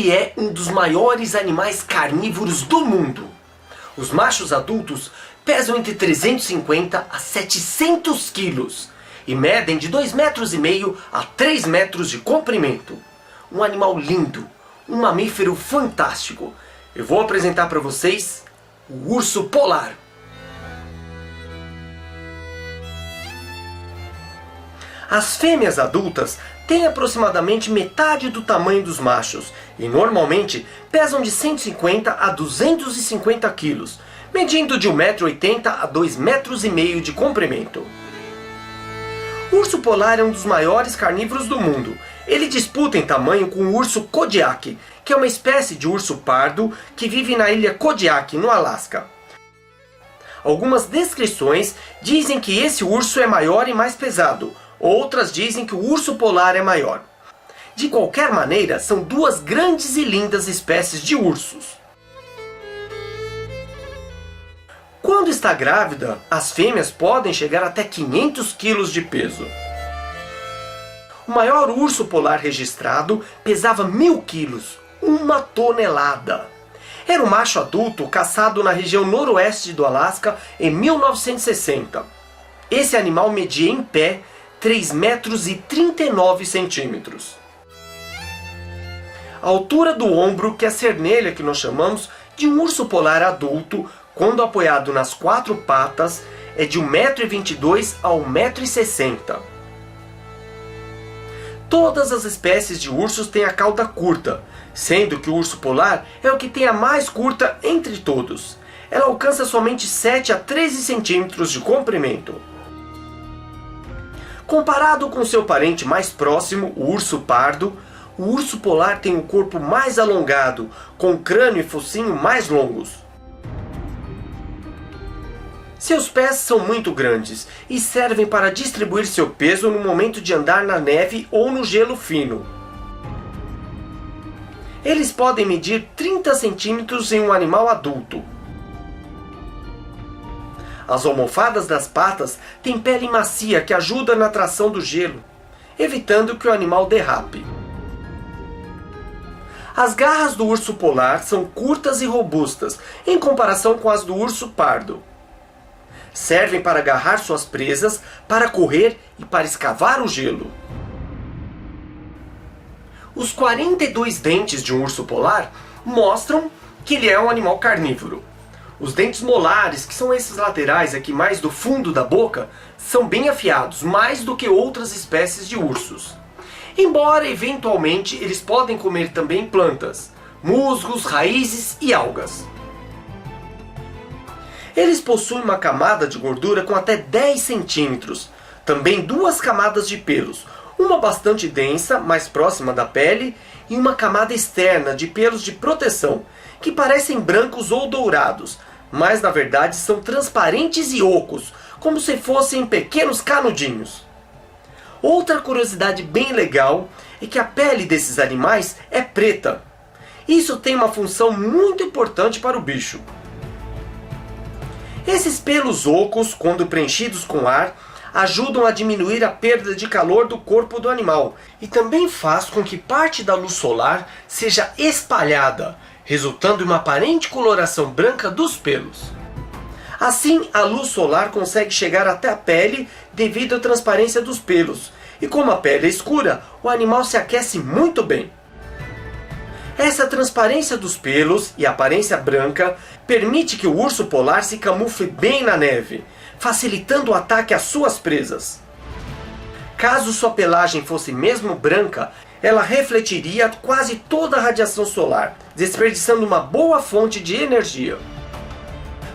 Ele é um dos maiores animais carnívoros do mundo. Os machos adultos pesam entre 350 a 700 quilos e medem de 2,5 metros a 3 metros de comprimento. Um animal lindo, um mamífero fantástico. Eu vou apresentar para vocês o urso polar. As fêmeas adultas têm aproximadamente metade do tamanho dos machos e normalmente pesam de 150 a 250 quilos, medindo de 1,80 m a 2,5 metros de comprimento. O urso polar é um dos maiores carnívoros do mundo. Ele disputa em tamanho com o urso Kodiak, que é uma espécie de urso pardo que vive na ilha Kodiak, no Alasca. Algumas descrições dizem que esse urso é maior e mais pesado. Outras dizem que o urso polar é maior. De qualquer maneira, são duas grandes e lindas espécies de ursos. Quando está grávida, as fêmeas podem chegar até 500 quilos de peso. O maior urso polar registrado pesava 1.000 quilos, 1 tonelada. Era um macho adulto caçado na região noroeste do Alasca em 1960. Esse animal media em pé 3,39 metros. A altura do ombro, que é a cernelha que nós chamamos de um urso polar adulto, quando apoiado nas 4 patas, é de 1,22 m a 1,60 m. Todas as espécies de ursos têm a cauda curta, sendo que o urso polar é o que tem a mais curta entre todos. Ela alcança somente 7 a 13 centímetros de comprimento. Comparado com seu parente mais próximo, o urso pardo, o urso polar tem um corpo mais alongado, com crânio e focinho mais longos. Seus pés são muito grandes e servem para distribuir seu peso no momento de andar na neve ou no gelo fino. Eles podem medir 30 centímetros em um animal adulto. As almofadas das patas têm pele macia que ajuda na tração do gelo, evitando que o animal derrape. As garras do urso polar são curtas e robustas, em comparação com as do urso pardo. Servem para agarrar suas presas, para correr e para escavar o gelo. Os 42 dentes de um urso polar mostram que ele é um animal carnívoro. Os dentes molares, que são esses laterais aqui mais do fundo da boca, são bem afiados, mais do que outras espécies de ursos. Embora, eventualmente, eles podem comer também plantas, musgos, raízes e algas. Eles possuem uma camada de gordura com até 10 centímetros, também 2 camadas de pelos, uma bastante densa, mais próxima da pele, e uma camada externa de pelos de proteção, que parecem brancos ou dourados, mas na verdade são transparentes e ocos, como se fossem pequenos canudinhos. Outra curiosidade bem legal é que a pele desses animais é preta. Isso tem uma função muito importante para o bicho. Esses pelos ocos, quando preenchidos com ar, ajudam a diminuir a perda de calor do corpo do animal e também faz com que parte da luz solar seja espalhada, resultando em uma aparente coloração branca dos pelos. Assim, a luz solar consegue chegar até a pele devido à transparência dos pelos, e como a pele é escura, o animal se aquece muito bem. Essa transparência dos pelos e a aparência branca permite que o urso polar se camufle bem na neve, facilitando o ataque às suas presas. Caso sua pelagem fosse mesmo branca, ela refletiria quase toda a radiação solar, desperdiçando uma boa fonte de energia.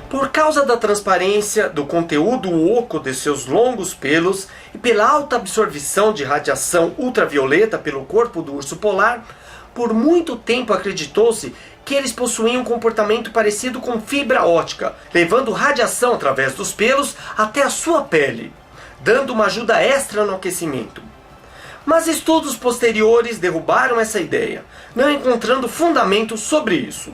Por causa da transparência, do conteúdo oco de seus longos pelos e pela alta absorção de radiação ultravioleta pelo corpo do urso polar, por muito tempo acreditou-se que eles possuíam um comportamento parecido com fibra óptica, levando radiação através dos pelos até a sua pele, dando uma ajuda extra no aquecimento. Mas estudos posteriores derrubaram essa ideia, não encontrando fundamento sobre isso.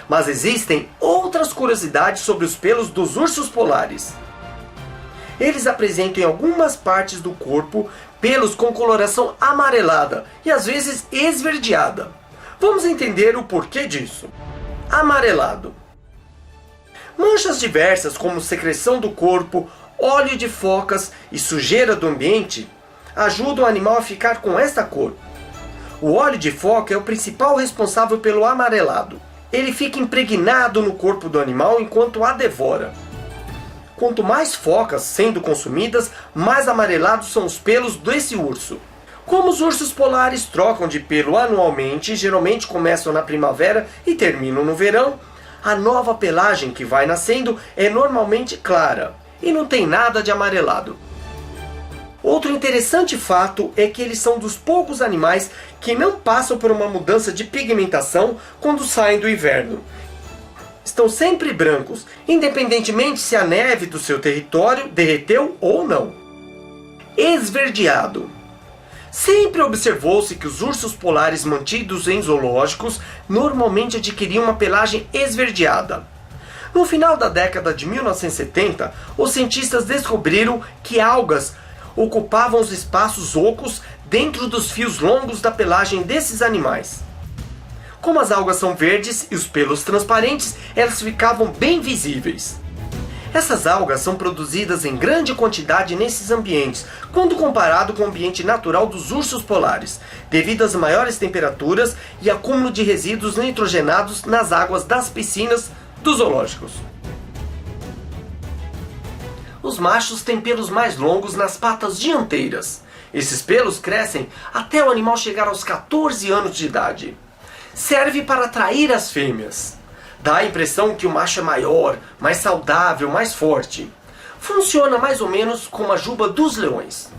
Mas existem outras curiosidades sobre os pelos dos ursos polares. Eles apresentam em algumas partes do corpo pelos com coloração amarelada e às vezes esverdeada. Vamos entender o porquê disso. Amarelado. Manchas diversas como secreção do corpo, óleo de focas e sujeira do ambiente ajudam o animal a ficar com esta cor. O óleo de foca é o principal responsável pelo amarelado. Ele fica impregnado no corpo do animal enquanto a devora. Quanto mais focas sendo consumidas, mais amarelados são os pelos desse urso. Como os ursos polares trocam de pelo anualmente, geralmente começam na primavera e terminam no verão, a nova pelagem que vai nascendo é normalmente clara e não tem nada de amarelado. Outro interessante fato é que eles são dos poucos animais que não passam por uma mudança de pigmentação quando saem do inverno. Estão sempre brancos, independentemente se a neve do seu território derreteu ou não. Esverdeado. Sempre observou-se que os ursos polares mantidos em zoológicos normalmente adquiriam uma pelagem esverdeada. No final da década de 1970, os cientistas descobriram que algas ocupavam os espaços ocos dentro dos fios longos da pelagem desses animais. Como as algas são verdes e os pelos transparentes, elas ficavam bem visíveis. Essas algas são produzidas em grande quantidade nesses ambientes, quando comparado com o ambiente natural dos ursos polares, devido às maiores temperaturas e acúmulo de resíduos nitrogenados nas águas das piscinas dos zoológicos. Os machos têm pelos mais longos nas patas dianteiras. Esses pelos crescem até o animal chegar aos 14 anos de idade. Serve para atrair as fêmeas. Dá a impressão que o macho é maior, mais saudável, mais forte. Funciona mais ou menos como a juba dos leões.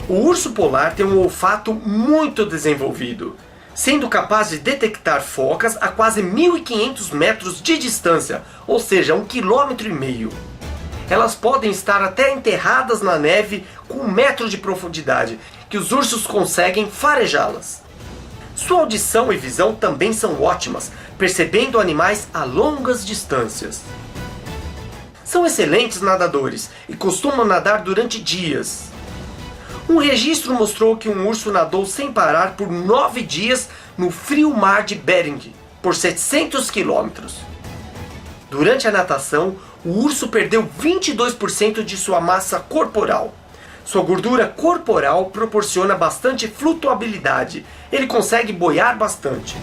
O urso polar tem um olfato muito desenvolvido, sendo capaz de detectar focas a quase 1.500 metros de distância, ou seja, 1,5 km. Elas podem estar até enterradas na neve com 1 metro de profundidade, que os ursos conseguem farejá-las. Sua audição e visão também são ótimas, percebendo animais a longas distâncias. São excelentes nadadores e costumam nadar durante dias. Um registro mostrou que um urso nadou sem parar por 9 dias no frio mar de Bering, por 700 quilômetros. Durante a natação, o urso perdeu 22% de sua massa corporal. Sua gordura corporal proporciona bastante flutuabilidade. Ele consegue boiar bastante.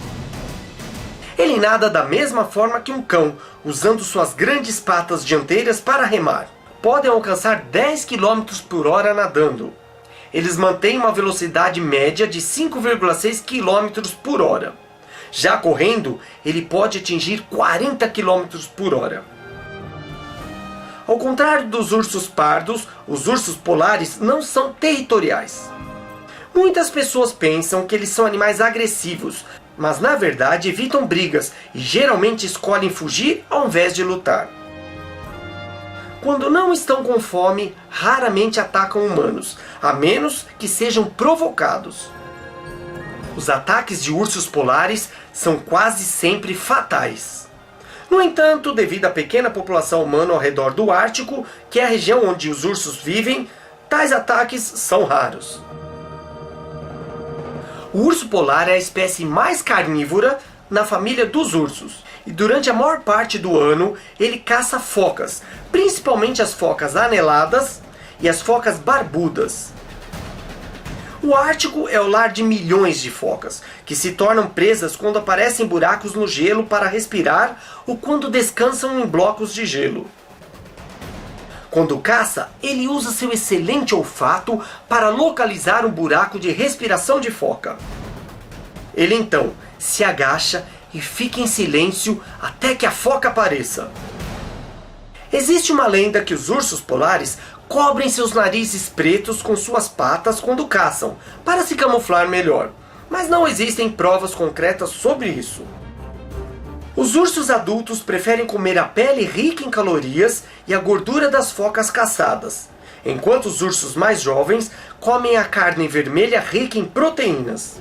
Ele nada da mesma forma que um cão, usando suas grandes patas dianteiras para remar. Podem alcançar 10 km por hora nadando. Eles mantêm uma velocidade média de 5,6 km por hora. Já correndo, ele pode atingir 40 km por hora. Ao contrário dos ursos pardos, os ursos polares não são territoriais. Muitas pessoas pensam que eles são animais agressivos, mas na verdade evitam brigas e geralmente escolhem fugir ao invés de lutar. Quando não estão com fome, raramente atacam humanos, a menos que sejam provocados. Os ataques de ursos polares são quase sempre fatais. No entanto, devido à pequena população humana ao redor do Ártico, que é a região onde os ursos vivem, tais ataques são raros. O urso polar é a espécie mais carnívora na família dos ursos, e durante a maior parte do ano ele caça focas, principalmente as focas aneladas e as focas barbudas. O Ártico é o lar de milhões de focas, que se tornam presas quando aparecem buracos no gelo para respirar ou quando descansam em blocos de gelo. Quando caça, ele usa seu excelente olfato para localizar um buraco de respiração de foca. Ele então se agacha e fica em silêncio até que a foca apareça. Existe uma lenda que os ursos polares cobrem seus narizes pretos com suas patas quando caçam, para se camuflar melhor, mas não existem provas concretas sobre isso. Os ursos adultos preferem comer a pele rica em calorias e a gordura das focas caçadas, enquanto os ursos mais jovens comem a carne vermelha rica em proteínas.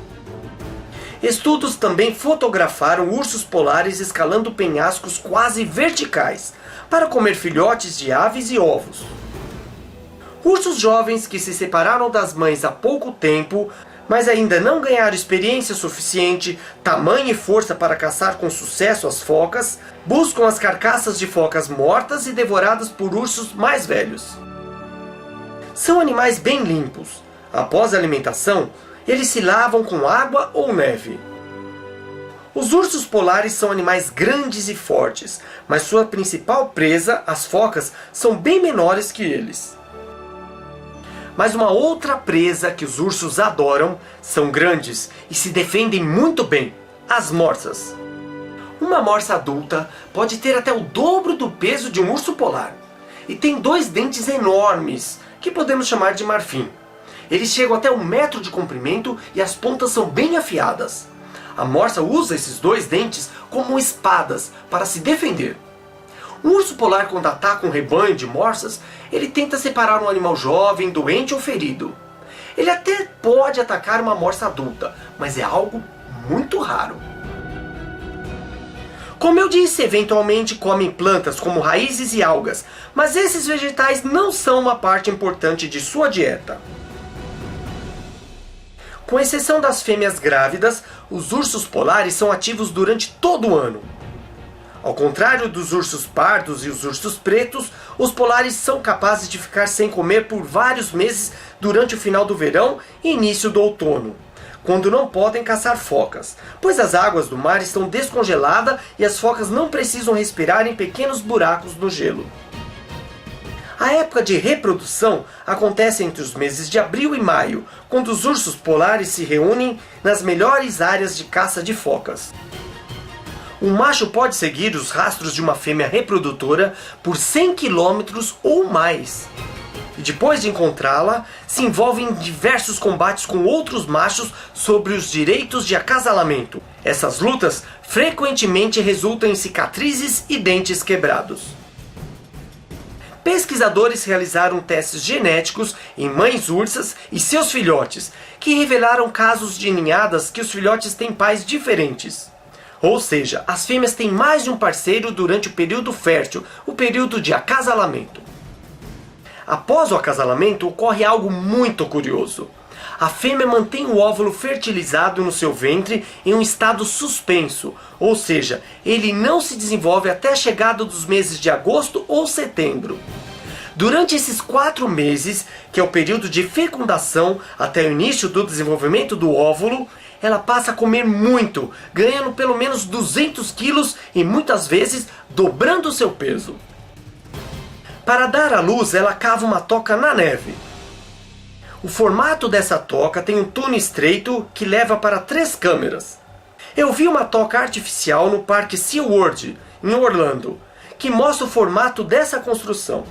Estudos também fotografaram ursos polares escalando penhascos quase verticais, para comer filhotes de aves e ovos. Ursos jovens que se separaram das mães há pouco tempo mas ainda não ganharam experiência suficiente, tamanho e força para caçar com sucesso as focas, buscam as carcaças de focas mortas e devoradas por ursos mais velhos. São animais bem limpos. Após a alimentação, eles se lavam com água ou neve. Os ursos polares são animais grandes e fortes, mas sua principal presa, as focas, são bem menores que eles. Mas uma outra presa que os ursos adoram são grandes e se defendem muito bem, as morsas. Uma morsa adulta pode ter até o dobro do peso de um urso polar e tem 2 dentes enormes, que podemos chamar de marfim. Eles chegam até 1 metro de comprimento e as pontas são bem afiadas. A morsa usa esses 2 dentes como espadas para se defender. Um urso polar, quando ataca um rebanho de morsas, ele tenta separar um animal jovem, doente ou ferido. Ele até pode atacar uma morsa adulta, mas é algo muito raro. Como eu disse, eventualmente comem plantas como raízes e algas, mas esses vegetais não são uma parte importante de sua dieta. Com exceção das fêmeas grávidas, os ursos polares são ativos durante todo o ano. Ao contrário dos ursos pardos e os ursos pretos, os polares são capazes de ficar sem comer por vários meses durante o final do verão e início do outono, quando não podem caçar focas, pois as águas do mar estão descongeladas e as focas não precisam respirar em pequenos buracos no gelo. A época de reprodução acontece entre os meses de abril e maio, quando os ursos polares se reúnem nas melhores áreas de caça de focas. Um macho pode seguir os rastros de uma fêmea reprodutora por 100 quilômetros ou mais. E depois de encontrá-la, se envolve em diversos combates com outros machos sobre os direitos de acasalamento. Essas lutas frequentemente resultam em cicatrizes e dentes quebrados. Pesquisadores realizaram testes genéticos em mães ursas e seus filhotes, que revelaram casos de ninhadas que os filhotes têm pais diferentes. Ou seja, as fêmeas têm mais de um parceiro durante o período fértil, o período de acasalamento. Após o acasalamento, ocorre algo muito curioso. A fêmea mantém o óvulo fertilizado no seu ventre em um estado suspenso, ou seja, ele não se desenvolve até a chegada dos meses de agosto ou setembro. Durante esses 4 meses, que é o período de fecundação até o início do desenvolvimento do óvulo, ela passa a comer muito, ganhando pelo menos 200 quilos e muitas vezes dobrando o seu peso. Para dar à luz, ela cava uma toca na neve. O formato dessa toca tem um túnel estreito que leva para 3 câmeras. Eu vi uma toca artificial no Parque SeaWorld, em Orlando, que mostra o formato dessa construção.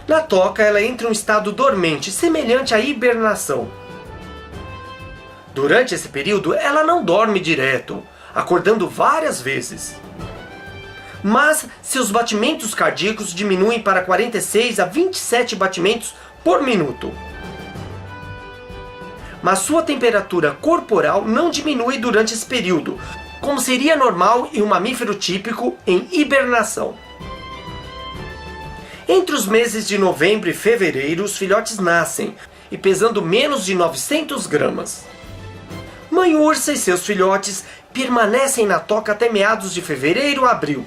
Na toca, ela entra em um estado dormente, semelhante à hibernação. Durante esse período, ela não dorme direto, acordando várias vezes. Mas seus batimentos cardíacos diminuem para 46 a 27 batimentos por minuto. Mas sua temperatura corporal não diminui durante esse período, como seria normal em um mamífero típico em hibernação. Entre os meses de novembro e fevereiro, os filhotes nascem, e pesando menos de 900 gramas. Mãe ursa e seus filhotes permanecem na toca até meados de fevereiro a abril.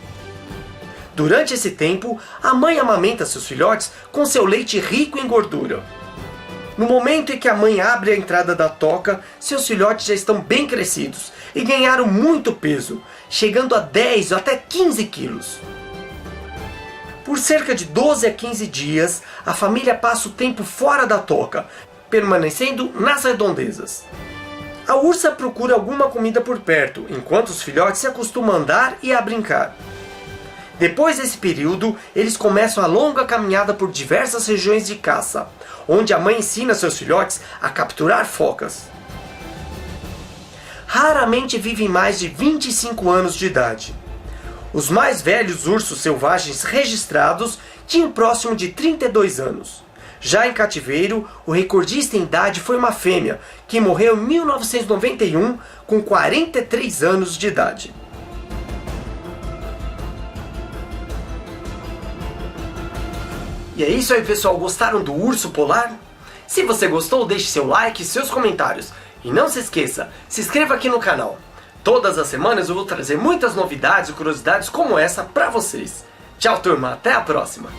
Durante esse tempo, a mãe amamenta seus filhotes com seu leite rico em gordura. No momento em que a mãe abre a entrada da toca, seus filhotes já estão bem crescidos e ganharam muito peso, chegando a 10 ou até 15 quilos. Por cerca de 12 a 15 dias, a família passa o tempo fora da toca, permanecendo nas redondezas. A ursa procura alguma comida por perto, enquanto os filhotes se acostumam a andar e a brincar. Depois desse período, eles começam a longa caminhada por diversas regiões de caça, onde a mãe ensina seus filhotes a capturar focas. Raramente vivem mais de 25 anos de idade. Os mais velhos ursos selvagens registrados tinham próximo de 32 anos. Já em cativeiro, o recordista em idade foi uma fêmea, que morreu em 1991 com 43 anos de idade. E é isso aí, pessoal. Gostaram do urso polar? Se você gostou, deixe seu like e seus comentários. E não se esqueça, se inscreva aqui no canal. Todas as semanas eu vou trazer muitas novidades e curiosidades como essa pra vocês. Tchau, turma, até a próxima!